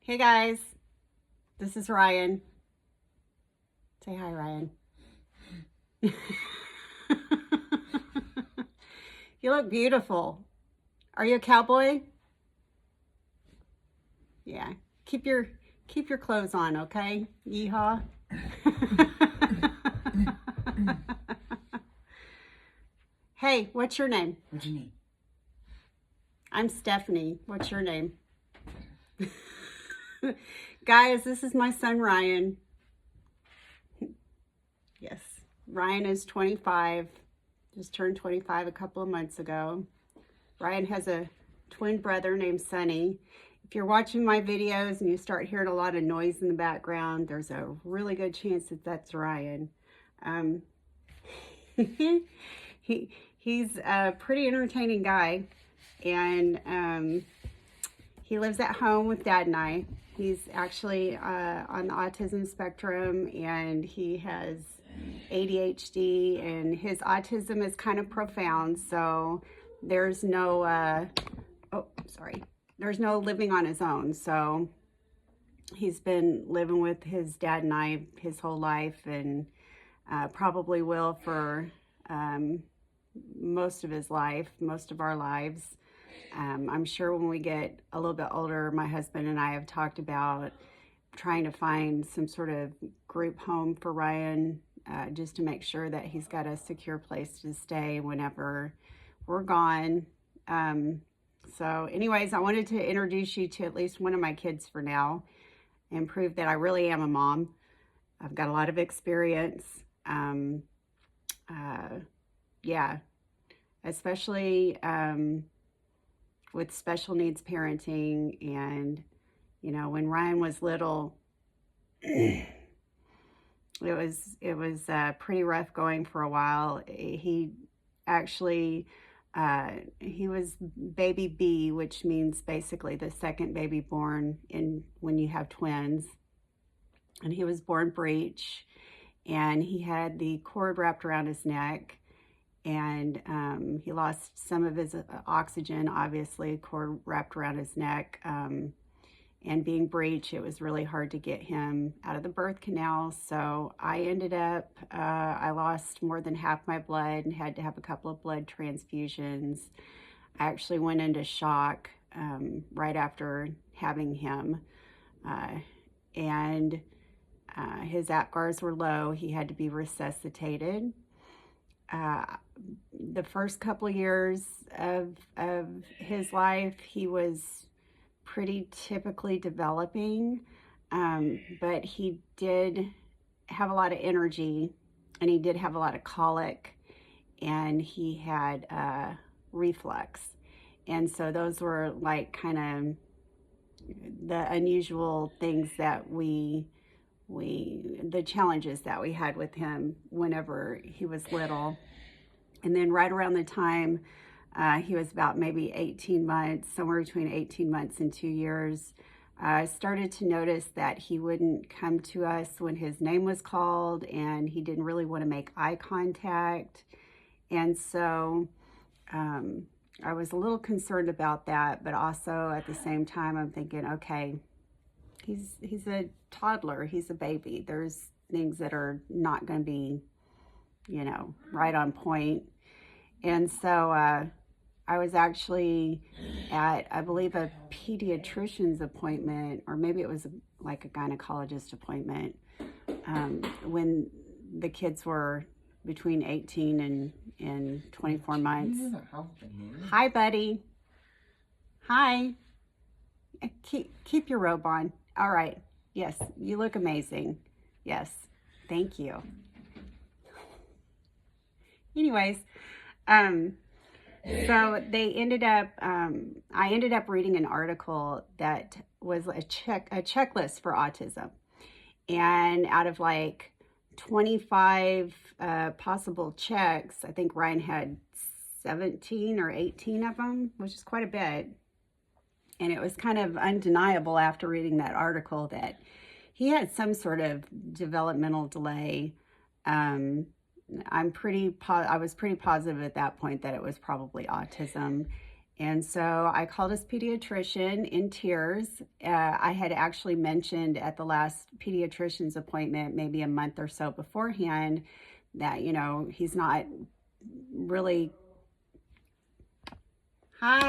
Hey guys, this is Ryan. Say hi, Ryan. You look beautiful. Are you a cowboy? Yeah. Keep your keep your clothes on, okay? Yeehaw. Hey, what's your name? What's your name? I'm Stephanie. What's your name? Guys, this is my son Ryan. Yes. Ryan is 25. Just turned 25 a couple of months ago. Ryan has a twin brother named Sonny. If you're watching my videos and you start hearing a lot of noise in the background, there's a really good chance that that's Ryan. Um, he's a pretty entertaining guy, and he lives at home with Dad and I. He's actually on the autism spectrum, and he has ADHD, and his autism is kind of profound, so there's no there's no living on his own. So he's been living with his dad and I his whole life, and probably will for most of his life, most of our lives. I'm sure when we get a little bit older, my husband and I have talked about trying to find some sort of group home for Ryan, just to make sure that he's got a secure place to stay whenever we're gone. So anyways, I wanted to introduce you to at least one of my kids for now and prove that I really am a mom. I've got a lot of experience. Yeah, especially with special needs parenting. And, you know, when Ryan was little, it was pretty rough going for a while. He actually he was baby B, which means basically the second baby born in when you have twins. And he was born breech, and he had the cord wrapped around his neck, and he lost some of his oxygen, obviously, cord wrapped around his neck. And being breech, it was really hard to get him out of the birth canal. So I ended up, I lost more than half my blood and had to have a couple of blood transfusions. I actually went into shock right after having him. And his APGARs were low. He had to be resuscitated. The first couple of years of his life, he was pretty typically developing, but he did have a lot of energy, and he did have a lot of colic, and he had reflux. And so those were like kind of the unusual things that the challenges that we had with him whenever he was little. And then right around the time he was about maybe 18 months, somewhere between 18 months and 2 years, I started to notice that he wouldn't come to us when his name was called, and he didn't really want to make eye contact. And so I was a little concerned about that, but also at the same time, I'm thinking, okay, he's a toddler, he's a baby. There's things that are not going to be, you know, right on point. And so I was actually at, I believe, a pediatrician's appointment, or maybe it was like a gynecologist appointment, when the kids were between 18 and 24 months. Hi, buddy. Hi. Keep your robe on. All right. Yes, you look amazing. Yes, thank you. Anyways, so they ended up, I ended up reading an article that was a checklist for autism. And out of like 25 possible checks, I think Ryan had 17 or 18 of them, which is quite a bit. And it was kind of undeniable after reading that article that he had some sort of developmental delay. I was pretty positive at that point that it was probably autism. And so I called his pediatrician in tears. I had actually mentioned at the last pediatrician's appointment, maybe a month or so beforehand, that, you know, he's not really. Hi.